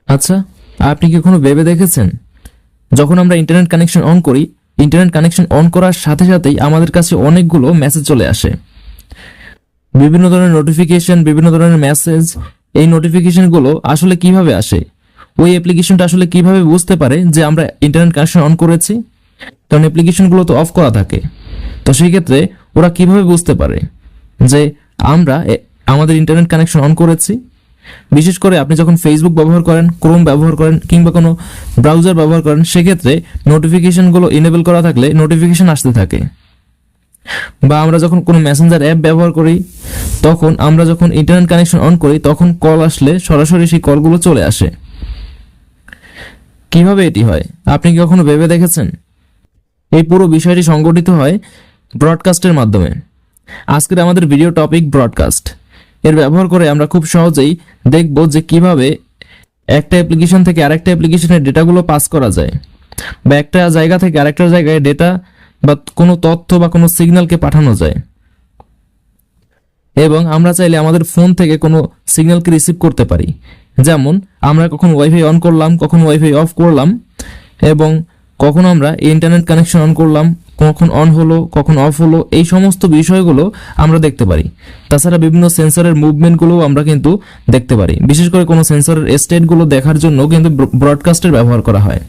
আচ্ছা, আপনি কি কখনো ভেবে দেখেছেন যখন আমরা ইন্টারনেট কানেকশন অন করি, ইন্টারনেট কানেকশন অন করার সাথে সাথেই আমাদের কাছে অনেকগুলো মেসেজ চলে আসে, বিভিন্ন ধরনের নোটিফিকেশন, বিভিন্ন ধরনের মেসেজ। এই নোটিফিকেশনগুলো আসলে কিভাবে আসে? ওই অ্যাপ্লিকেশনটা আসলে কিভাবে বুঝতে পারে যে আমরা ইন্টারনেট কানেকশন অন করেছি? কারণ অ্যাপ্লিকেশনগুলো তো অফ করা থাকে। তো সেই ক্ষেত্রে ওরা কিভাবে বুঝতে পারে যে আমরা আমাদের ইন্টারনেট কানেকশন অন করেছি? বিশেষ করে আপনি যখন ফেসবুক ব্যবহার করেন, ক্রোম ব্যবহার করেন কিংবা কোনো ব্রাউজার ব্যবহার করেন, সেক্ষেত্রে নোটিফিকেশনগুলো ইনেবল করা থাকলে নোটিফিকেশন আসতে থাকে। বা আমরা যখন কোনো মেসেঞ্জার অ্যাপ ব্যবহার করি, তখন আমরা যখন ইন্টারনেট কানেকশন অন করি তখন কল আসলে সরাসরি সেই কলগুলো চলে আসে। কিভাবে এটি হয় আপনি কি কখনো ভেবে দেখেছেন? এই পুরো বিষয়টি সংগঠিত হয় ব্রডকাস্টের মাধ্যমে। আজকের আমাদের ভিডিও টপিক ব্রডকাস্ট। এর ব্যবহার করে আমরা খুব সহজেই দেখব যে কিভাবে একটা অ্যাপ্লিকেশন থেকে আরেকটা অ্যাপ্লিকেশনের ডেটাগুলো পাস করা যায়, বা একটা জায়গা থেকে আরেকটা জায়গায় ডেটা বা কোনো তথ্য বা কোনো সিগন্যালকে পাঠানো যায়। এবং আমরা চাইলে আমাদের ফোন থেকে কোনো সিগন্যালকে রিসিভ করতে পারি। যেমন আমরা কখন ওয়াইফাই অন করলাম, কখন ওয়াইফাই অফ করলাম, এবং কখন আমরা ইন্টারনেট কানেকশন অন করলাম, কখন অন হলো, কখন অফ হলো, এই সমস্ত বিষয়গুলো আমরা দেখতে পারি। তাছাড়া বিভিন্ন সেন্সরের মুভমেন্টগুলোও আমরা কিন্তু দেখতে পারি। বিশেষ করে কোনো সেন্সরের স্টেটগুলো দেখার জন্য কিন্তু ব্রডকাস্টের ব্যবহার করা হয়।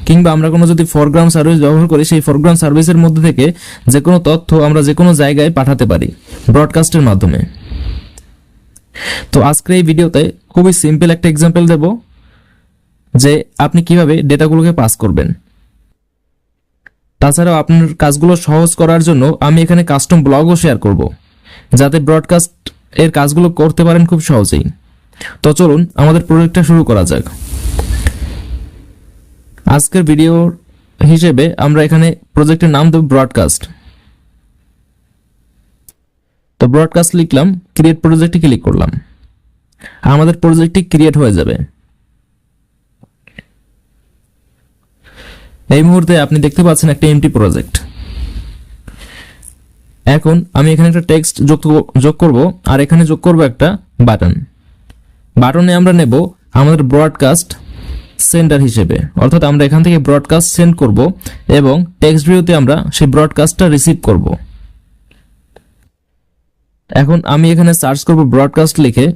কিংবা আমরা কোনো যদি ফরগ্রাউন্ড সার্ভিস ব্যবহার করি, সেই ফরগ্রাউন্ড সার্ভিসের মধ্যে থেকে যে কোনো তথ্য আমরা যে কোনো জায়গায় পাঠাতে পারি ব্রডকাস্টের মাধ্যমে। তো আজকের এই ভিডিওতে খুবই সিম্পল একটা এক্সাম্পল দেব যে আপনি কিভাবে ডেটাগুলোকে পাস করবেন। তাছাড়াও আপনার কাজগুলো সহজ করার জন্য আমি এখানে কাস্টম ব্লগও শেয়ার করব, যাতে ব্রডকাস্ট এর কাজগুলো করতে পারেন খুব সহজেই। তো চলুন আমাদের প্রজেক্টটা শুরু করা যাক। আজকের ভিডিও হিসেবে আমরা এখানে প্রজেক্টের নাম দেব ব্রডকাস্ট। তো ব্রডকাস্ট লিখলাম, ক্রিয়েট প্রজেক্টে ক্লিক করলাম, আমাদের প্রজেক্টটি ক্রিয়েট হয়ে যাবে। এই মুহূর্তে আপনি দেখতে পাচ্ছেন একটা এমটি প্রজেক্ট। এখন আমি এখানে একটা টেক্সট যোগ করব, আর এখানে যোগ করব একটা বাটন। বাটনে আমরা নেব আমাদের ব্রডকাস্ট সেন্ডার হিসেবে, অর্থাৎ আমরা এখান থেকে ব্রডকাস্ট সেন্ড করব এবং টেক্সট ভিউতে আমরা সেই ব্রডকাস্টটা রিসিভ করব। এখন আমি এখানে সার্চ করব ব্রডকাস্ট লিখে,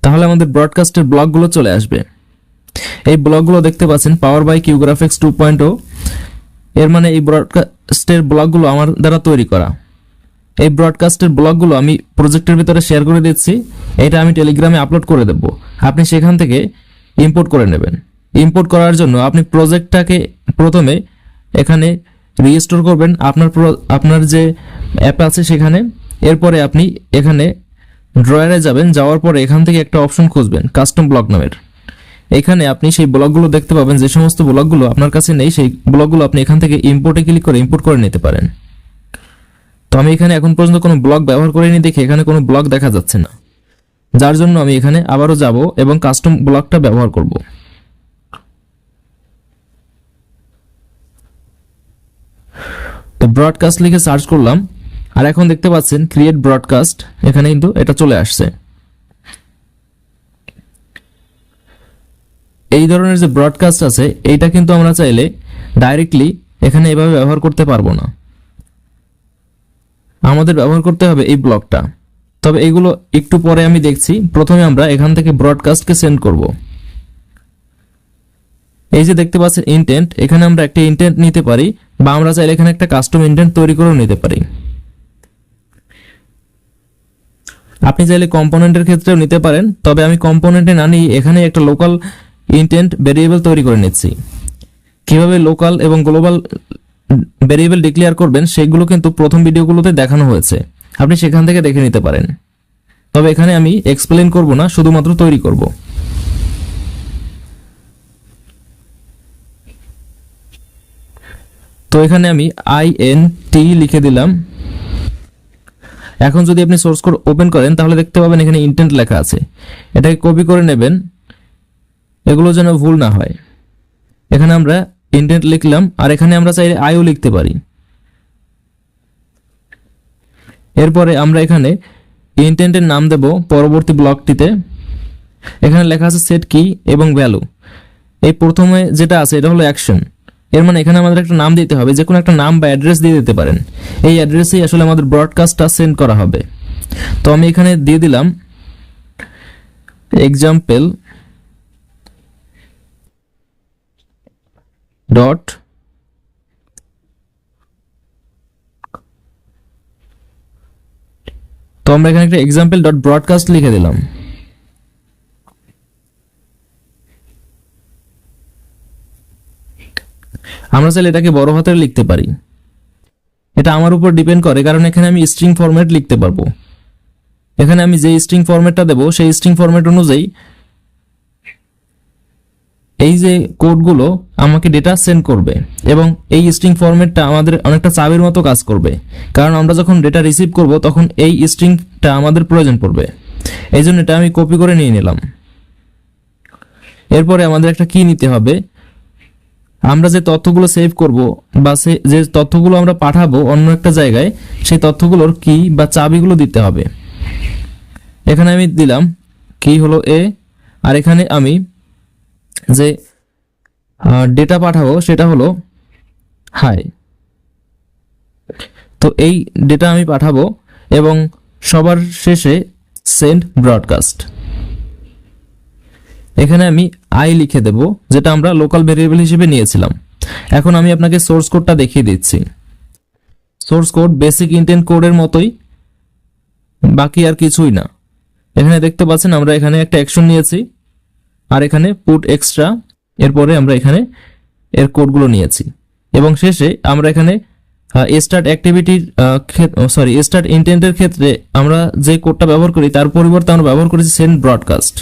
তাহলে আমাদের ব্রডকাস্টের ব্লকগুলো চলে আসবে। এই ব্লকগুলো দেখতে পাচ্ছেন পাওয়ার বাই কিউগ্রাফিক্স 2.0। এর মানে এই ব্রডকাস্টের ব্লকগুলো আমার দ্বারা তৈরি করা। এই ব্রডকাস্টের ব্লকগুলো আমি প্রজেক্টের ভিতরে শেয়ার করে দিচ্ছি। এটা আমি টেলিগ্রামে আপলোড করে দেব, আপনি সেখান থেকে ইম্পোর্ট করে নেবেন। ইম্পোর্ট করার জন্য আপনি প্রজেক্টটাকে প্রথমে এখানে রিস্টোর করবেন আপনার যে অ্যাপ আছে সেখানে। এরপরে আপনি এখানে ড্রয়ারে যাবেন, যাওয়ার পরে এখান থেকে একটা অপশন খুঁজবেন কাস্টম ব্লক নামের। এখানে আপনি সেই ব্লকগুলো দেখতে পাবেন, যে সমস্ত ব্লকগুলো আপনার কাছে নেই সেই ব্লকগুলো আপনি এখান থেকে ইম্পোর্টে ক্লিক করে ইম্পোর্ট করে নিতে পারেন। তো আমি এখানে এখন পর্যন্ত কোনো ব্লক ব্যবহার করিনি দেখে এখানে কোনো ব্লক দেখা যাচ্ছে না, যার জন্য আমি এখানে আবারও যাব এবং কাস্টম ব্লকটা ব্যবহার করব। তো ব্রডকাস্ট লিখে সার্চ করলাম, আর এখন দেখতে পাচ্ছেন ক্রিয়েট ব্রডকাস্ট, এখানে কিন্তু এটা চলে আসছে। এই ধরনের যে ব্রডকাস্ট আছে এইটা কিন্তু আমরা চাইলে ডাইরেক্টলি এখানে এভাবে ব্যবহার করতে পারবো না, আমাদের ব্যবহার করতে হবে এই ব্লকটা। তবে এগুলো একটু পরে আমি দেখছি। প্রথমে আমরা এখান থেকে ব্রডকাস্টকে সেন্ড করব। এই যে দেখতে পাচ্ছেন ইন্টেন্ট, এখানে আমরা একটা ইন্টেন্ট নিতে পারি, বা আমরা চাইলে এখানে একটা কাস্টম ইন্টেন্ট তৈরি করেও নিতে পারি। আপনি চাইলে কম্পোনেন্টের ক্ষেত্রেও নিতে পারেন, তবে আমি কম্পোনেন্টে না নিয়ে এখানে একটা লোকাল ইন্টেন্ট ভেরিয়েবল তৈরি করে নিচ্ছি। কিভাবে লোকাল এবং গ্লোবাল ভেরিয়েবল ডিক্লেয়ার করবেন সেগুলো কিন্তু প্রথম ভিডিওগুলোতে দেখানো হয়েছে, আপনি সেখান থেকে দেখে নিতে পারেন। তবে এখানে আমি এক্সপ্লেইন করব না, শুধুমাত্র তৈরি করব। তো এখানে আমি INT লিখে দিলাম। এখন যদি আপনি সোর্স কোড ওপেন করেন তাহলে দেখতে পাবেন এখানে ইন্টেন্ট লেখা আছে, এটাকে কপি করে নেবেন, এগুলো যেন ভুল না হয়। এখানে আমরা ইন্টেন্ট লিখলাম, আর এখানে আমরা চাইলে আইও লিখতে পারি। এরপরে আমরা এখানে ইন্টেন্টের নাম দেব পরবর্তী ব্লকটিতে। এখানে লেখা আছে সেট কি এবং ভ্যালু। এই প্রথমে যেটা আছে এটা হলো অ্যাকশন, এর মানে এখানে আমাদের একটা নাম দিতে হবে, যে কোনো একটা নাম বা অ্যাড্রেস দিয়ে দিতে পারেন। এই অ্যাড্রেসেই আসলে আমাদের ব্রডকাস্টটা সেন্ড করা হবে। তো আমি এখানে দিয়ে দিলাম এক্সাম্পল ডট তো আমরা এখানে একটা এক্সাম্পল ডট ব্রডকাস্ট লিখে দিলাম। আমরা চাইলে এটাকে বড় হাতের লিখতে পারি, এটা আমার উপর ডিপেন্ড করে, কারণ এখানে আমি স্ট্রিং ফরম্যাট লিখতে পারবো। এখানে আমি যে স্ট্রিং ফরম্যাটটা দেবো সেই স্ট্রিং ফরম্যাট অনুযায়ী এই যে কোডগুলো আমাকে ডেটা সেন্ড করবে, এবং এই স্ট্রিং ফরম্যাটটা আমাদের অনেকটা চাবির মতো কাজ করবে, কারণ আমরা যখন ডেটা রিসিভ করব তখন এই স্ট্রিংটা আমাদের প্রয়োজন পড়বে। এই জন্য এটা আমি কপি করে নিয়ে নিলাম। এরপরে আমাদের একটা কি নিতে হবে, আমরা যে তথ্যগুলো সেভ করব বা যে তথ্যগুলো আমরা পাঠাবো অন্য একটা জায়গায়, সেই তথ্যগুলোর কি বা চাবিগুলো দিতে হবে। এখানে আমি দিলাম কি হলো এ, আর এখানে আমি যে ডেটা পাঠাবো সেটা হলো হাই। তো এই ডেটা আমি পাঠাবো এবং সবার শেষে সেন্ড ব্রডকাস্ট। এখানে আমি আই লিখে দেব, যেটা আমরা লোকাল ভেরিয়েবল হিসেবে নিয়েছিলাম। এখন আমি আপনাকে সোর্স কোডটা দেখিয়ে দিচ্ছি। সোর্স কোড বেসিক ইন্টেন্ট কোডের মতোই, বাকি আর কিছুই না। এখানে দেখতে পাচ্ছেন আমরা এখানে একটা অ্যাকশন নিয়েছি, আর এখানে পুট এক্সট্রা, এরপরে আমরা এখানে এর কোডগুলো নিয়েছি, এবং শেষে আমরা এখানে স্টার্ট অ্যাক্টিভিটির স্টার্ট ইন্টেন্টের ক্ষেত্রে আমরা যে কোডটা ব্যবহার করি তার পরিবর্তে আমরা ব্যবহার করেছি সেন্ড ব্রডকাস্ট।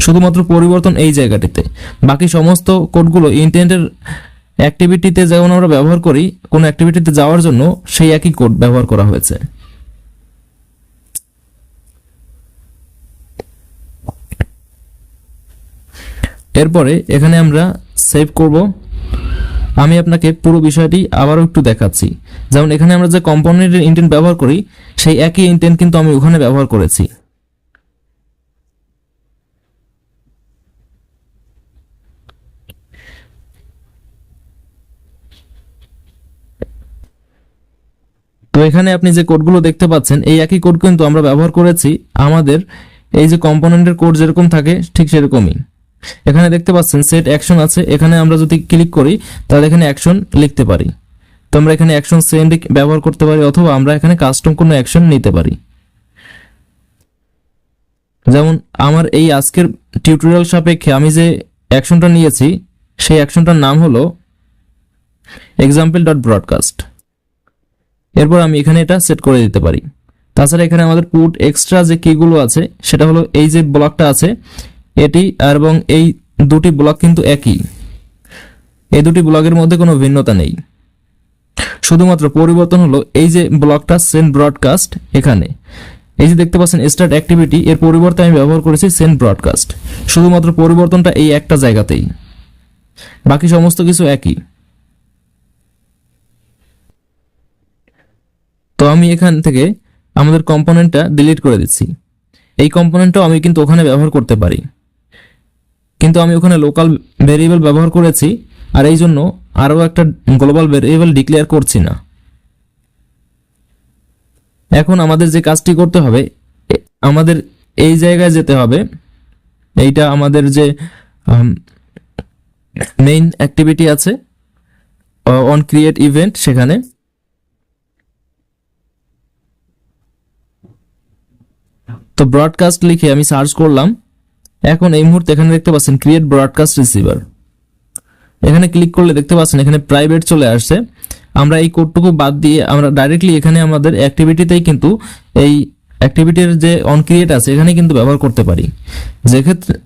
শুধুমাত্র পরিবর্তন এই জায়গাটিতে, বাকি সমস্ত কোডগুলো ইন্টেন্টের অ্যাক্টিভিটিতে যেমন আমরা ব্যবহার করি কোনো অ্যাক্টিভিটিতে যাওয়ার জন্য, সেই একই কোড ব্যবহার করা হয়েছে। এরপরে এখানে আমরা সেভ করব। আমি আপনাকে পুরো বিষয়টি আবারও একটু দেখাচ্ছি। যেমন এখানে আমরা যে কম্পোনেন্টের ইন্টেন্ট ব্যবহার করি সেই একই ইন্টেন্ট কিন্তু আমি ওখানে ব্যবহার করেছি। তো এখানে আপনি যে কোডগুলো দেখতে পাচ্ছেন এই একই কোড কিন্তু আমরা ব্যবহার করেছি আমাদের এই যে কম্পোনেন্টের কোড যেরকম থাকে ঠিক সেরকমই। এখানে দেখতে পাচ্ছেন সেট অ্যাকশন আছে, এখানে আমরা যদি ক্লিক করি তাহলে এখানে অ্যাকশন লিখতে পারি। তো আমরা এখানে অ্যাকশন সেন্ড ব্যবহার করতে পারি, অথবা আমরা এখানে কাস্টম কোনো অ্যাকশন নিতে পারি। যেমন আমার এই আজকের টিউটোরিয়াল সাপেক্ষে আমি যে অ্যাকশনটা নিয়েছি সেই অ্যাকশনটার নাম হলো এক্সাম্পল ডট ব্রডকাস্ট। এরপর আমি এখানে এটা সেট করে দিতে পারি। তাছাড়া এখানে আমাদের পুট এক্সট্রা যে কিগুলো আছে সেটা হলো এই যে ব্লকটা আছে এটি, এবং এই দুটি ব্লক কিন্তু একই, এই দুটি ব্লকের মধ্যে কোনো ভিন্নতা নেই। শুধুমাত্র পরিবর্তন হলো এই যে ব্লকটা সেন্ড ব্রডকাস্ট, এখানে এই যে দেখতে পাচ্ছেন স্টার্ট অ্যাক্টিভিটি, এর পরিবর্তে আমি ব্যবহার করেছি সেন্ড ব্রডকাস্ট। শুধুমাত্র পরিবর্তনটা এই একটা জায়গাতেই, বাকি সমস্ত কিছু একই। তো আমি এখান থেকে আমাদের কম্পোনেন্টটা ডিলিট করে দিচ্ছি। এই কম্পোনেন্টটাও আমি কিন্তু ওখানে ব্যবহার করতে পারি, কিন্তু আমি ওখানে লোকাল ভেরিয়েবল ব্যবহার করেছি, আর এই জন্য আরও একটা গ্লোবাল ভেরিয়েবল ডিক্লেয়ার করছি না। এখন আমাদের যে কাজটি করতে হবে, আমাদের এই জায়গায় যেতে হবে, এইটা আমাদের যে মেইন অ্যাক্টিভিটি আছে অন ক্রিয়েট ইভেন্ট, সেখানে তো ব্রডকাস্ট লিখে আমি সার্চ করলাম। এখন এই মুহূর্তে এখানে দেখতে পাচ্ছেন ক্রিয়েট ব্রডকাস্ট রিসিভার, এখানে ক্লিক করলে দেখতে পাচ্ছেন এখানে প্রাইভেট চলে আসছে। আমরা এই কোডটুকু বাদ দিয়ে আমরা ডাইরেক্টলি এখানে আমাদের অ্যাক্টিভিটিতেই কিন্তু এই অ্যাক্টিভিটির যে অন ক্রিয়েট আছে এখানে কিন্তু ব্যবহার করতে পারি।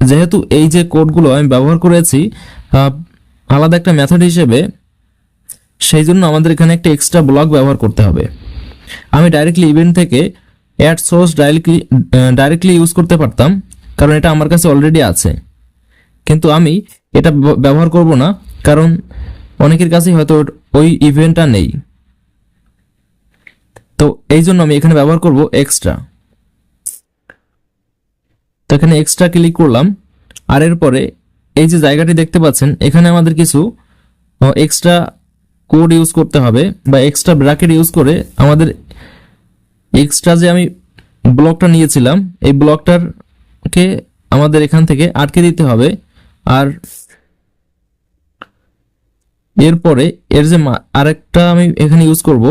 যেহেতু এই যে কোডগুলো আমি ব্যবহার করেছি আলাদা একটা মেথড হিসেবে, সেই জন্য আমাদের এখানে একটা এক্সট্রা ব্লক ব্যবহার করতে হবে। আমি ডাইরেক্টলি ইভেন্ট থেকে অ্যাড সোর্স ডাইরেক্টলি ইউজ করতে পারতাম, কারণ এটা আমার কাছে অলরেডি আছে, কিন্তু আমি এটা ব্যবহার করব না, কারণ অনেকের কাছেই হয়তো ওই ইভেন্টটা নেই। তো এই জন্য আমি এখানে ব্যবহার করব এক্সট্রা। তো এখানে এক্সট্রা ক্লিক করলাম, আর এরপরে এই যে জায়গাটি দেখতে পাচ্ছেন এখানে আমাদের কিছু এক্সট্রা কোড ইউজ করতে হবে বা এক্সট্রা ব্র্যাকেট ইউজ করে আমাদের এক্সট্রা যে আমি ব্লকটা নিয়েছিলাম এই ব্লকটাকে আমাদের এখান থেকে আটকে দিতে হবে। আর এরপরে এর যে আরেকটা আমি এখানে ইউজ করব,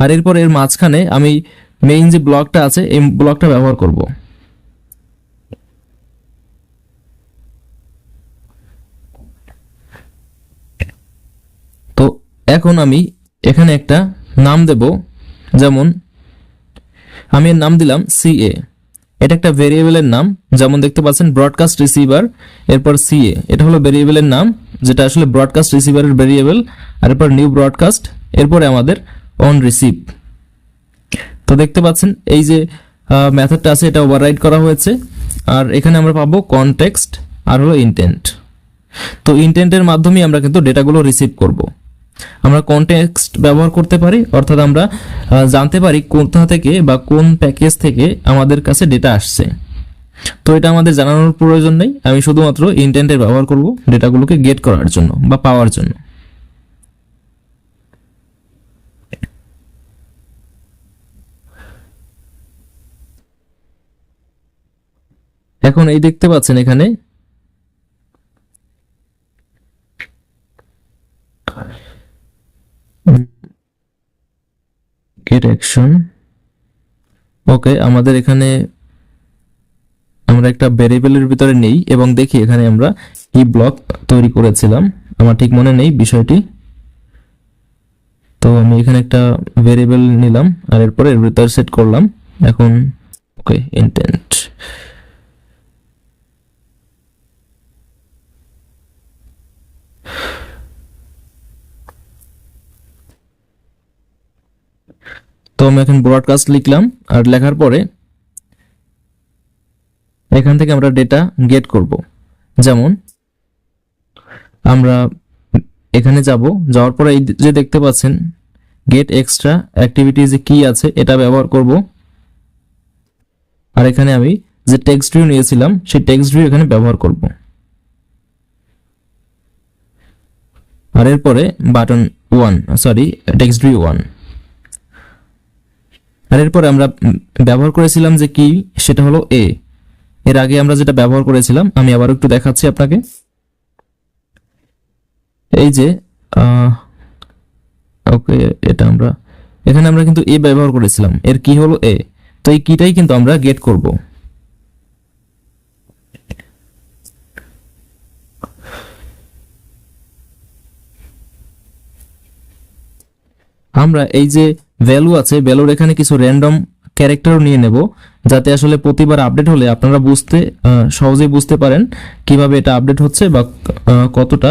আর এরপর এর মাঝখানে আমি মেইন যে ব্লকটা আছে এই ব্লকটা ব্যবহার করব। তো এখন আমি এখানে একটা নাম দেব, যেমন আমি এর নাম দিলাম সিএ। এটা একটা ভেরিয়েবলের নাম, যেমন দেখতে পাচ্ছেন ব্রডকাস্ট রিসিভার, এরপর সিএ এটা হলো ভেরিয়েবলের নাম যেটা আসলে ব্রডকাস্ট রিসিভারের ভেরিয়েবল, আর এরপর নিউ ব্রডকাস্ট, এরপরে আমাদের অন রিসিভ। তো দেখতে পাচ্ছেন এই যে মেথডটা আছে এটা ওভাররাইড করা হয়েছে, আর এখানে আমরা পাবো কনটেক্সট আর হলো ইন্টেন্ট। তো ইন্টেন্টের মাধ্যমে আমরা কিন্তু ডেটাগুলো রিসিভ করব। আমরা কনটেক্সট ব্যবহার করতে পারি, অর্থাৎ আমরা জানতে পারি কোথা থেকে বা কোন প্যাকেজ থেকে আমাদের কাছে ডেটা আসছে। তো এটা আমাদের জানানোর প্রয়োজন নেই, আমি শুধুমাত্র ইন্টেন্টের ব্যবহার করব ডেটাগুলোকে গেট করার জন্য বা পাওয়ার জন্য। এখন এই দেখতে পাচ্ছেন এখানে গেট অ্যাকশন। ওকে, আমাদের এখানে আমরা একটা ভেরিয়েবলের ভিতরে নেই এবং দেখি এখানে আমরা কি ব্লক তৈরি করেছিলাম, আমার ঠিক মনে নেই বিষয়টি। তো আমি এখানে একটা ভেরিয়েবল নিলাম আর এরপরে এর ভিতরে সেট করলাম। এখন ওকে ইন্টেন্ট। তো আমি এখন ব্রডকাস্ট লিখলাম, আর লেখার পরে এখান থেকে আমরা ডেটা গেট করব। যেমন আমরা এখানে যাব, যাওয়ার পরে এই যে দেখতে পাচ্ছেন গেট এক্সট্রা অ্যাক্টিভিটিজ কি আছে এটা ব্যবহার করব। আর এখানে আমি যে টেক্সট ভিউ নিয়েছিলাম সেই টেক্সট ভিউ এখানে ব্যবহার করব। আর এরপরে বাটন 1 টেক্সট ভিউ 1। আর এরপরে আমরা ব্যবহার করেছিলাম যে কি, সেটা হলো এ। এর আগে আমরা যেটা ব্যবহার করেছিলাম আমি আবার একটু দেখাচ্ছি আপনাকে। এই যে ওকে, এটা আমরা এখানে আমরা কিন্তু এ ব্যবহার করেছিলাম, এর কি হলো এ। তো এই কিটাই কিন্তু আমরা গেট করব। আমরা এই যে ভ্যালু আছে, ভ্যালুর এখানে কিছু র্যান্ডম ক্যারেক্টারও নিয়ে নেব, যাতে আসলে প্রতিবার আপডেট হলে আপনারা সহজেই বুঝতে পারেন কিভাবে এটা আপডেট হচ্ছে বা কতটা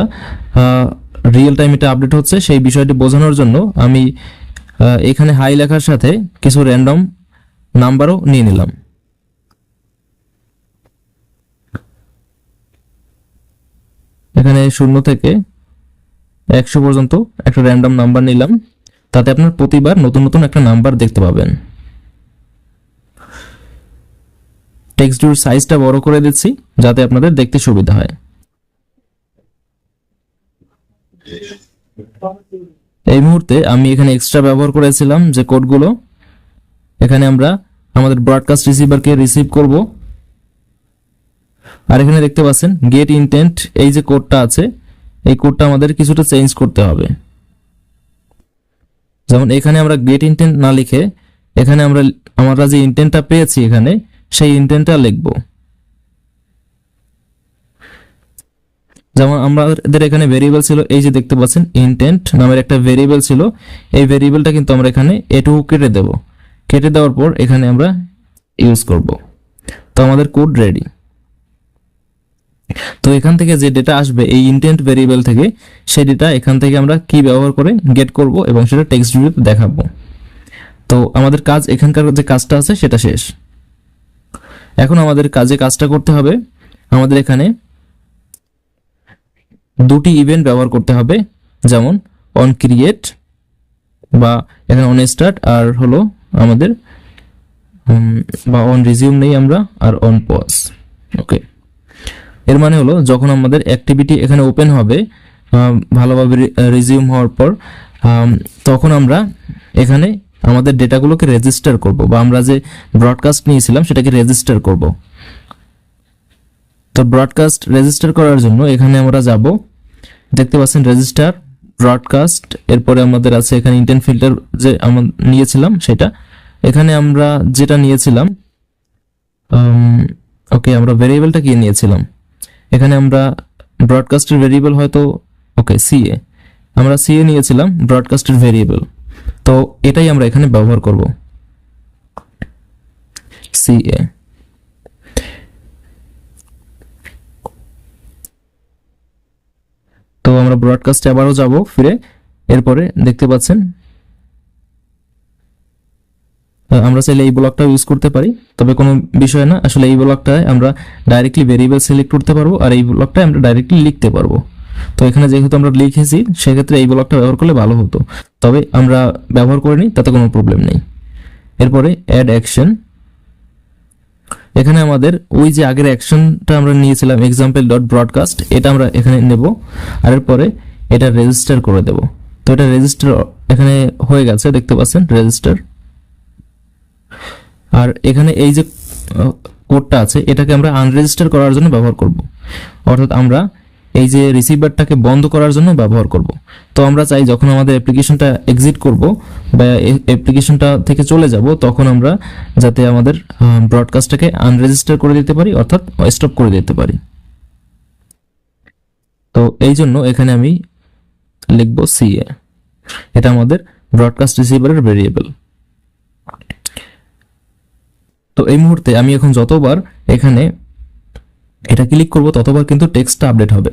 রিয়েল টাইম এটা আপডেট হচ্ছে। সেই বিষয়টি বোঝানোর জন্য আমি এখানে হাই লেখার সাথে কিছু র্যান্ডম নাম্বারও নিয়ে নিলাম। এখানে 0 থেকে 100 পর্যন্ত একটা র্যান্ডম নাম্বার নিলাম, তাতে আপনার প্রতিবার নতুন নতুন একটা নাম্বার দেখতে পাবেন। টেক্সট ভিউর সাইজটা বড় করে দিচ্ছি যাতে আপনাদের দেখতে সুবিধা হয়। এই মুহূর্তে আমি এখানে এক্সট্রা ব্যবহার করেছিলাম যে কোডগুলো, এখানে আমরা আমাদের ব্রডকাস্ট রিসিভারকে রিসিভ করব। আর এখানে দেখতে পাচ্ছেন গেট ইন্টেন্ট, এই যে কোডটা আছে এই কোডটা আমাদের কিছুটা চেঞ্জ করতে হবে। যেমন এখানে আমরা গেট ইন্টেন্ট না লিখে এখানে আমরা যে ইন্টেন্টটা পেয়েছি এখানে সেই ইন্টেন্টটা লিখব। যেমন আমাদের এখানে ভেরিয়েবল ছিল, এই যে দেখতে পাচ্ছেন ইন্টেন্ট নামের একটা ভেরিয়েবল ছিল, এই ভেরিয়েবলটা কিন্তু আমরা এখানে এটুকু কেটে দেব। কেটে দেওয়ার পর এখানে আমরা ইউজ করব। তো আমাদের কোড রেডি। তো এখান থেকে যে ডেটা আসবে এই ইন্টেন্ট ভেরিয়েবল থেকে, সেই ডেটা এখান থেকে আমরা কি ব্যবহার করে গেট করব এবং সেটা টেক্সট ভিউতে দেখাবো। তো আমাদের কাজ, এখানকার যে কাজটা আছে সেটা শেষ। এখন আমাদের কাজটা করতে হবে, আমাদের এখানে দুটি ইভেন্ট ব্যবহার করতে হবে, যেমন অন ক্রিয়েট বা এখানে অন স্টার্ট আর হলো আমাদের বা অন রিজিউম নেই আমরা, আর অন পজ। ওকে, এর মানে হলো যখন আমাদের অ্যাক্টিভিটি এখানে ওপেন হবে ভালোভাবে রিজিউম হওয়ার পর, তখন আমরা এখানে আমাদের ডেটাগুলোকে রেজিস্টার করব, বা আমরা যে ব্রডকাস্ট নিয়েছিলাম সেটাকে রেজিস্টার করব। তো ব্রডকাস্ট রেজিস্টার করার জন্য এখানে আমরা যাব, দেখতে পাচ্ছেন রেজিস্টার ব্রডকাস্ট, এরপরে আমাদের আছে এখানে ইন্টেন্ট ফিল্টার যে আমরা নিয়েছিলাম সেটা, এখানে আমরা যেটা নিয়েছিলাম, ওকে আমরা ভেরিয়েবলটা কি নিয়েছিলাম, এখানে আমরা ব্রডকাস্টের ভেরিয়েবল হয়তো, ওকে সিএ, আমরা সিএ নিয়েছিলাম ব্রডকাস্টের ভেরিয়েবল। তো এটাই আমরা এখানে ব্যবহার করব, সিএ। তো আমরা ব্রডকাস্টে আবারও যাব ফিরে, এরপরে দেখতে পাচ্ছেন আমরা চাইলে এই ব্লকটা ইউজ করতে পারি, তবে কোনো বিষয় না, আসলে এই ব্লকটায় আমরা ডাইরেক্টলি ভেরিয়েবল সিলেক্ট করতে পারবো, আর এই ব্লকটায় আমরা ডাইরেক্টলি লিখতে পারবো। তো এখানে যেহেতু আমরা লিখেছি সেক্ষেত্রে এই ব্লকটা ব্যবহার করলে ভালো হতো, তবে আমরা ব্যবহার করিনি, তাতে কোনো প্রবলেম নেই। এরপরে অ্যাড অ্যাকশন, এখানে আমাদের ওই যে আগের অ্যাকশনটা আমরা নিয়েছিলাম এক্সাম্পল ডট ব্রডকাস্ট, এটা আমরা এখানে নেব, আর এরপরে এটা রেজিস্টার করে দেব। তো এটা রেজিস্টার এখানে হয়ে গেছে, দেখতে পাচ্ছেন রেজিস্টার। আর এখানে এই যে কোডটা আছে এটাকে আমরা আনরেজিস্টার করার জন্য ব্যবহার করব, অর্থাৎ আমরা এই যে রিসিভারটাকে বন্ধ করার জন্য ব্যবহার করব। তো আমরা চাই যখন আমাদের অ্যাপ্লিকেশনটা এক্সিট করব বা অ্যাপ্লিকেশনটা থেকে চলে যাব, তখন আমরা যাতে আমাদের ব্রডকাস্টটাকে আনরেজিস্টার করে দিতে পারি, অর্থাৎ স্টপ করে দিতে পারি। তো এই জন্য এখানে আমি লিখব সিএ, এটা আমাদের ব্রডকাস্ট রিসিভারের ভেরিয়েবল। তো এই মুহূর্তে আমি এখন যতবার এখানে এটা ক্লিক করব ততবার কিন্তু টেক্সটটা আপডেট হবে।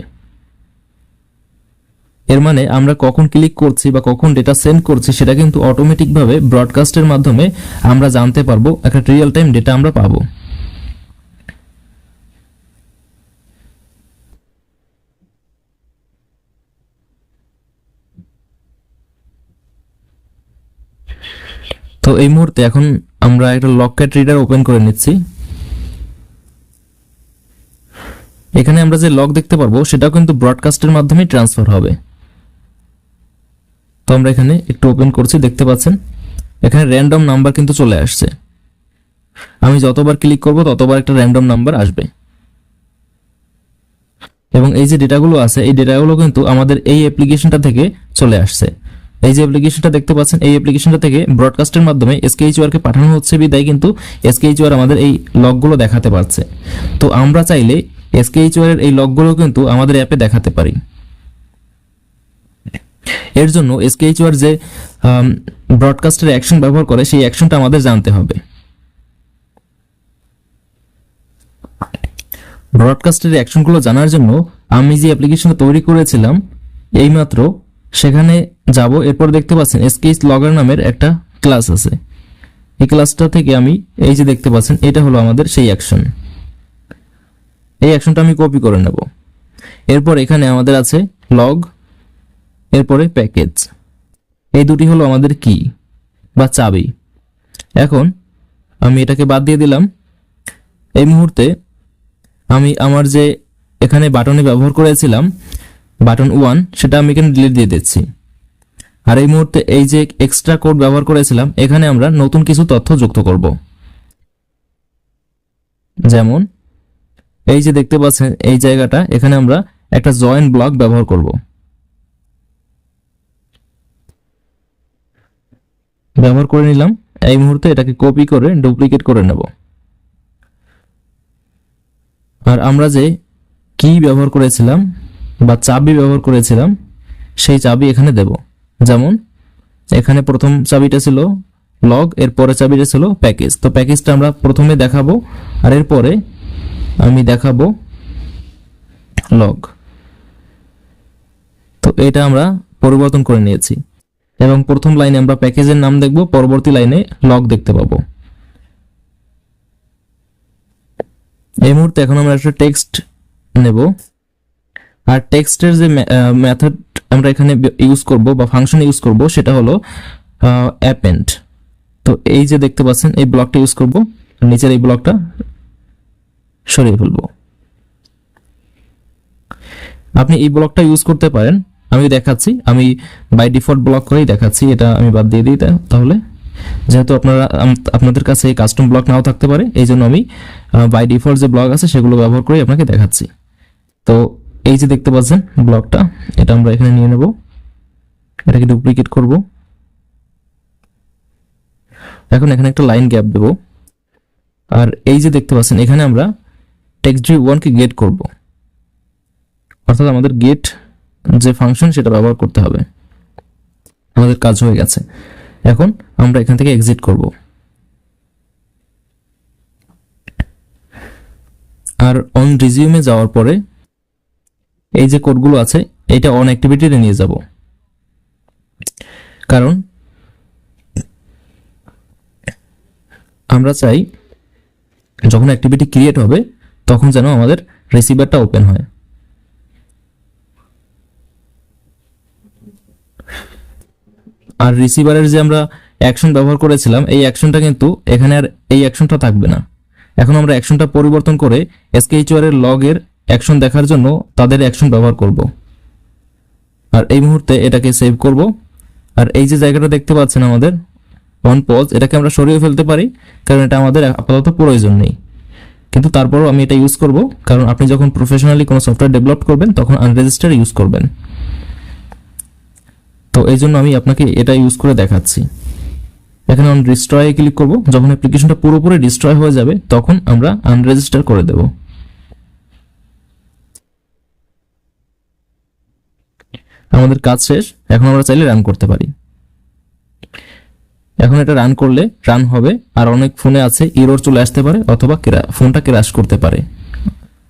এর মানে আমরা কখন ক্লিক করছি বা কখন ডেটা সেন্ড করছি সেটা কিন্তু অটোমেটিকভাবে ব্রডকাস্টের মাধ্যমে আমরা জানতে পারবো, একটা রিয়েল টাইম ডেটা আমরা পাবো। তো এই মুহূর্তে এখন আমরা একটা লকক্যাট রিডার ওপেন করে নিচ্ছি। এখানে আমরা যে লগ দেখতে পারবো সেটাও কিন্তু ব্রডকাস্টের মাধ্যমে ট্রান্সফার হবে। তো আমরা এখানে একটু ওপেন করছি, দেখতে পাচ্ছেন এখানে র্যান্ডম নাম্বার কিন্তু চলে আসছে। আমি যতবার ক্লিক করব ততবার একটা র্যান্ডম নাম্বার আসবে, এবং এই যে ডেটাগুলো আছে এই ডেটাগুলো কিন্তু আমাদের এই অ্যাপ্লিকেশনটা থেকে চলে আসছে। এই যে অ্যাপ্লিকেশনটা দেখতে পাচ্ছেন এই অ্যাপ্লিকেশনটা থেকে ব্রডকাস্টের মাধ্যমে এসকেএইচওআর কে পাঠানো হচ্ছে বিদায় কিন্তু এসকেএইচওআর আমাদের এই লগগুলো দেখাতে পারছে। তো আমরা চাইলে এসকেএইচওআর এর এই লগগুলো কিন্তু আমাদের অ্যাপে দেখাতে পারি। এর জন্য এসকেএইচওআর যে ব্রডকাস্টের অ্যাকশন ব্যবহার করে সেই অ্যাকশনটা আমাদের জানতে হবে। ব্রডকাস্টের অ্যাকশনগুলো জানার জন্য আমি যে অ্যাপ্লিকেশনটা তৈরি করেছিলাম এইমাত্র সেখানে যাব, এরপর দেখতে পাচ্ছেন এসকেএইচ লগর নামের একটা ক্লাস আছে। এই ক্লাসটা থেকে আমি এই যে দেখতে পাচ্ছেন এটা হলো আমাদের সেই অ্যাকশন। এই অ্যাকশনটা আমি কপি করে নেব। এরপর এখানে আমাদের আছে লগ, এরপরে প্যাকেজ, এই দুটি হলো আমাদের কি বা চাবি। এখন আমি এটাকে বাদ দিয়ে দিলাম। এই মুহূর্তে আমি আমার যে এখানে বাটনে ব্যবহার করেছিলাম বাটন 1 সেটা আমি এখানে ডিলিট দিয়ে দিচ্ছি। আর এই মুহূর্তে এই যে এক্সট্রা কোড ব্যবহার করেছিলাম এখানে আমরা নতুন কিছু তথ্য যুক্ত করব। যেমন এই যে দেখতে পাচ্ছেন এই জায়গাটা, এখানে আমরা একটা জয়েন ব্লক ব্যবহার করব। ব্যবহার করে নিলাম। এই মুহূর্তে এটাকে কপি করে ডুপ্লিকেট করে নেব। আর আমরা যে কি ব্যবহার করেছিলাম বা চাবি ব্যবহার করেছিলাম সেই চাবি এখানে দেব। যেমন এখানে প্রথম চাবিটা ছিল লগ, এর পরে চাবিটা ছিল প্যাকেজ। তো প্যাকেজটা আমরা প্রথমে দেখাবো আর এরপরে আমি দেখাবো লগ। তো এটা আমরা পরিবর্তন করে নিয়েছি এবং প্রথম লাইনে আমরা প্যাকেজের নাম দেখব, পরবর্তী লাইনে লগ দেখতে পাবো। এই মুহূর্তে এখন আমরা একটা টেক্সট নেব, আর টেক্সটের যে মেথড আমরা এখানে ইউজ করব বা ফাংশন ইউজ করব সেটা হলো অ্যাপেন্ড। তো এই যে দেখতে পাচ্ছেন এই ব্লকটা ইউজ করব, নিচের এই ব্লকটা সরিয়ে ফেলবো। আপনি এই ব্লকটা ইউজ করতে পারেন, আমি দেখাচ্ছি, আমি বাই ডিফল্ট ব্লক করেই দেখাচ্ছি, এটা আমি বাদ দিয়ে দিই তাহলে, যেহেতু আপনাদের কাছে এই কাস্টম ব্লক নাও থাকতে পারে, এই জন্য আমি বাই ডিফল্ট যে ব্লক আছে সেগুলো ব্যবহার করে আপনাকে দেখাচ্ছি। তো এই যে দেখতে পাচ্ছেন ব্লকটা, এটা আমরা এখানে নিয়ে নেব, এটাকে ডুপ্লিকেট করব। এখন এখানে একটা লাইন গ্যাপ দেব, আর এই যে দেখতে পাচ্ছেন এখানে আমরা টেক্সট1 কে গেট করব, অর্থাৎ আমাদের গেট যে ফাংশন সেটা ব্যবহার করতে হবে। আমাদের কাজ হয়ে গেছে, এখন আমরা এখান থেকে এক্সিট করব। আর অন রিজিউমে যাওয়ার পরে এই যে কোডগুলো আছে এটা অন অ্যাক্টিভিটিতে নিয়ে যাব, কারণ আমরা চাই যখন অ্যাক্টিভিটি ক্রিয়েট হবে তখন যেন আমাদের রিসিভারটা ওপেন হয়। আর রিসিভারের যে আমরা অ্যাকশন ব্যবহার করেছিলাম এই অ্যাকশনটা কিন্তু এখানে আর এই অ্যাকশনটা থাকবে না। এখন আমরা অ্যাকশনটা পরিবর্তন করে SQHR এর লগের অ্যাকশন দেখার জন্য তাদের অ্যাকশন ব্যবহার করব। আর এই মুহূর্তে এটাকে সেভ করব। আর এই যে জায়গাটা দেখতে পাচ্ছেন আমাদের অন পজ, এটাকে আমরা সরিয়ে ফেলতে পারি কারণ এটা আমাদের আপাতত প্রয়োজন নেই, কিন্তু তারপরও আমি এটা ইউজ করব কারণ আপনি যখন প্রফেশনালি কোনো সফটওয়্যার ডেভেলপ করবেন তখন আনরেজিস্টার ইউজ করবেন। তো এই জন্য আমি আপনাকে এটা ইউজ করে দেখাচ্ছি। এখানে অন ডিস্ট্রয়ে ক্লিক করব, যখন অ্যাপ্লিকেশনটা পুরোপুরি ডিস্ট্রয় হয়ে যাবে তখন আমরা আনরেজিস্টার করে দেব। আমাদের কাজ শেষ, এখন আমরা চাইলে রান করতে পারি। এখন এটা রান করলে রান হবে, আর অনেক ফোনে আছে এরর চলে আসতে পারে অথবা ফোনটা ক্র্যাশ করতে পারে,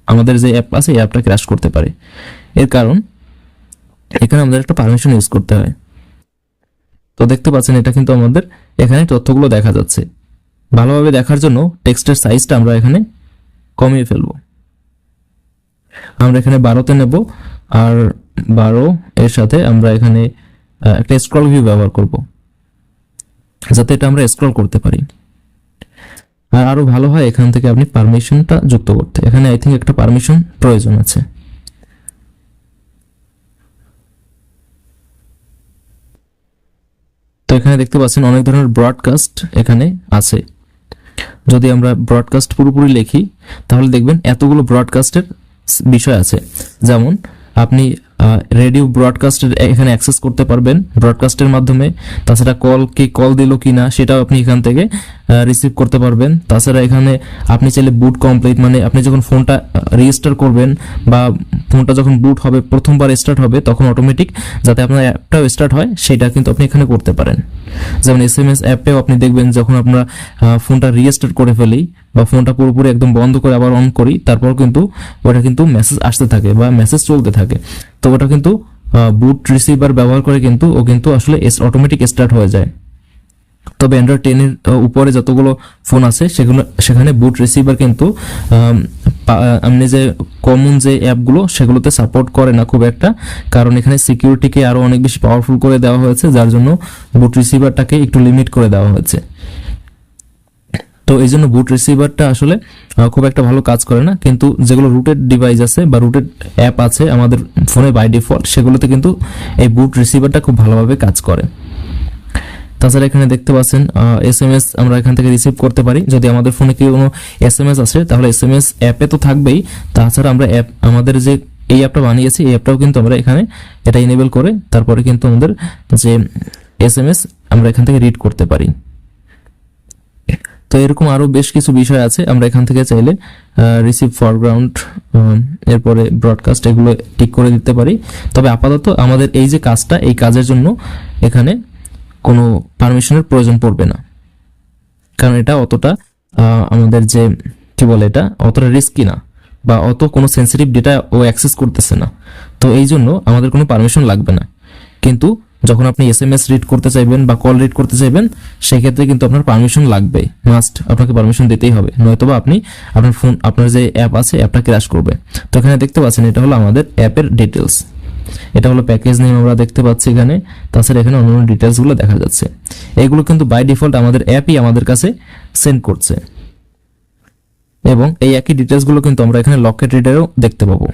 আমাদের যে অ্যাপ আছে এই অ্যাপটা ক্র্যাশ করতে পারে। এর কারণ এখানে আমাদের একটা পারমিশন ইউজ করতে হয়। তো দেখতে পাচ্ছেন এটা কিন্তু আমাদের এখানে তথ্যগুলো দেখা যাচ্ছে। ভালোভাবে দেখার জন্য টেক্সটের সাইজটা আমরা এখানে কমিয়ে ফেলবো। আমরা এখানে 12তে নেব, আর 12 এর সাথে আমরা এখানে একটা স্ক্রল ভিউ ব্যবহার করব যাতে এটা আমরা স্ক্রল করতে পারি। আর আরো ভালো হয় এখান থেকে আপনি পারমিশনটা যুক্ত করতে, এখানে আই থিঙ্ক একটা পারমিশন প্রয়োজন আছে। তো এখানে দেখতে পাচ্ছেন অনেক ধরনের ব্রডকাস্ট এখানে আছে। যদি আমরা ব্রডকাস্ট পুরোপুরি লিখি তাহলে দেখবেন এতগুলো ব্রডকাস্টের বিষয় আছে, যেমন আপনি রেডিও ব্রডকাস্টের এখানে অ্যাক্সেস করতে পারবেন ব্রডকাস্টের মাধ্যমে। তাছাড়া কল দিল কিনা সেটাও আপনি এখান থেকে রিসিভ করতে পারবেন। তাছাড়া এখানে আপনি চাইলে বুট কমপ্লিট, মানে আপনি যখন ফোনটা রেজিস্টার করবেন বা ফোনটা যখন বুট হবে প্রথমবার স্টার্ট হবে তখন অটোমেটিক যাতে আপনার অ্যাপটাও স্টার্ট হয় সেটা কিন্তু আপনি এখানে করতে পারেন। যেমন SMS অ্যাপেও আপনি দেখবেন যখন আমরা ফোনটা রিস্টার্ট করে ফেলি বা ফোনটা পুরোপুরি একদম বন্ধ করে আবার অন করি তারপর কিন্তু ওটা কিন্তু মেসেজ আসতে থাকে বা মেসেজ চলতে থাকে। তো ওটা কিন্তু বুট রিসিভার ব্যবহার করে কিন্তু ও কিন্তু আসলে অটোমেটিক স্টার্ট হয়ে যায়। তবে অ্যান্ড্রয়েড 10 এর উপরে যতগুলো ফোন আছে সেখানে বুট রিসিভার কিন্তু আপনি যে কমন যে অ্যাপগুলো সেগুলোতে সাপোর্ট করে না খুব একটা, কারণ এখানে সিকিউরিটিকে আরো অনেক বেশি পাওয়ারফুল করে দেওয়া হয়েছে, যার জন্য বুট রিসিভারটাকে একটু লিমিট করে দেওয়া হয়েছে। তো এই জন্য বুট রিসিভারটা আসলে খুব একটা ভালো কাজ করে না, কিন্তু যেগুলো রুটেড ডিভাইস আছে বা রুটেড অ্যাপ আছে আমাদের ফোনে বাই ডিফল্ট সেগুলোতে কিন্তু এই বুট রিসিভারটা খুব ভালোভাবে কাজ করে। তাছাড়া এখানে দেখতে পাচ্ছেন SMS আমরা এখান থেকে রিসিভ করতে পারি। যদি আমাদের ফোনে কোনো SMS আসে তাহলে SMS অ্যাপে তো থাকবেই, তাছাড়া আমরা আমাদের যে এই অ্যাপটা বানিয়েছি এই অ্যাপটাও কিন্তু আমরা এখানে এটা ইনেবল করে তারপরে কিন্তু আমাদের যে SMS আমরা এখান থেকে রিড করতে পারি। তো এরকম আরো বেশ কিছু বিষয় আছে, আমরা এখান থেকে চাইলে রিসিভ ফরগ্রাউন্ড এরপরে ব্রডকাস্ট এগুলো টিক করে দিতে পারি। তবে আপাতত আমাদের এই যে কাজটা এই কাজের জন্য এখানে কোনো পারমিশনের প্রয়োজন পড়বে না, কারণ এটা অতটা আমাদের যে কি বলে এটা অতটা রিস্কি না বা অত কোনো সেন্সিটিভ ডেটা ও অ্যাক্সেস করতেছে না। তো এই জন্য আমাদের কোনো পারমিশন লাগবে না। কিন্তু যখন আপনি SMS রিড করতে চাইবেন বা কল রিড করতে চাইবেন সেই ক্ষেত্রে কিন্তু আপনার পারমিশন লাগবে, মাস্ট আপনাকে পারমিশন দিতেই হবে, নয়তোবা আপনি আপনার যে অ্যাপ আছে অ্যাপটা ক্র্যাশ করবে। তো এখানে দেখতে পাচ্ছেন এটা হলো আমাদের অ্যাপের ডিটেলস। এটা হলো প্যাকেজ নেম আমরা দেখতে পাচ্ছি এখানে, তাছাড়া এখানে অন্যান্য ডিটেলসগুলো দেখা যাচ্ছে। এগুলো কিন্তু বাই ডিফল্ট আমাদের অ্যাপই আমাদের কাছে সেন্ড করছে, এবং এই একই ডিটেলসগুলো কিন্তু আমরা এখানে লকেট রিডারেও দেখতে পাবো।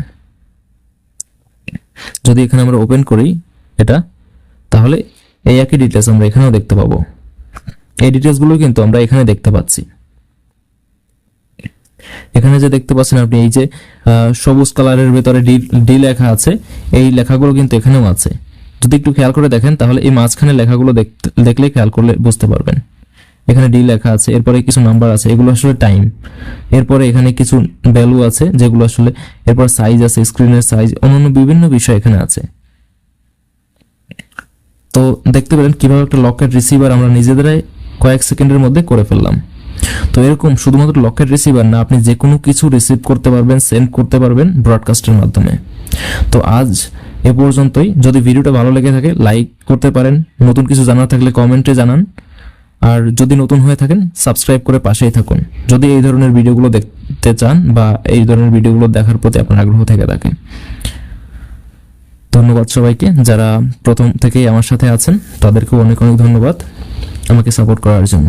যদি এখানে আমরা ওপেন করি এটা, তাহলে এই একই ডিটেলস আমরা এখানেও দেখতে পাবো। এই ডিটেলসগুলো কিন্তু আমরা এখানে দেখতে পাচ্ছি। এখানে যে দেখতে পাচ্ছেন আপনি, এই যে সবুজ কালারের ভেতরে ডি লেখা আছে, এই লেখাগুলো কিন্তু এখানেও আছে। যদি একটু খেয়াল করে দেখেন তাহলে এই মাঝখানে লেখাগুলো দেখলে খেয়াল করলে বুঝতে পারবেন। এখানে ডি লেখা আছে, এরপরে কিছু নাম্বার আছে, এগুলো আসলে টাইম। এরপরে এখানে কিছু ভ্যালু আছে যেগুলো আসলে, এরপর সাইজ আছে, স্ক্রিনের সাইজ, অন্যান্য বিভিন্ন বিষয় এখানে আছে। তো দেখতে পেলেন কিভাবে একটা লকেট রিসিভার আমরা নিজেদেরাই কয়েক সেকেন্ডের মধ্যে করে ফেললাম। তো এরকম শুধুমাত্র লকেট রিসিভার না, আপনি যে কোনো কিছু রিসিভ করতে পারবেন, সেন্ড করতে পারবেন ব্রডকাস্টের মাধ্যমে। তো আজ এ পর্যন্তই। যদি ভিডিওটা ভালো লেগে থাকে লাইক করতে পারেন, নতুন কিছু জানার থাকলে কমেন্টে জানান, আর যদি নতুন হয়ে থাকেন সাবস্ক্রাইব করে পাশেই থাকুন যদি এই ধরনের ভিডিওগুলো দেখতে চান বা এই ধরনের ভিডিওগুলো দেখার প্রতি আপনার আগ্রহ থেকে থাকে। ধন্যবাদ সবাইকে, যারা প্রথম থেকেই আমার সাথে আছেন তাদেরকেও অনেক অনেক ধন্যবাদ আমাকে সাপোর্ট করার জন্য।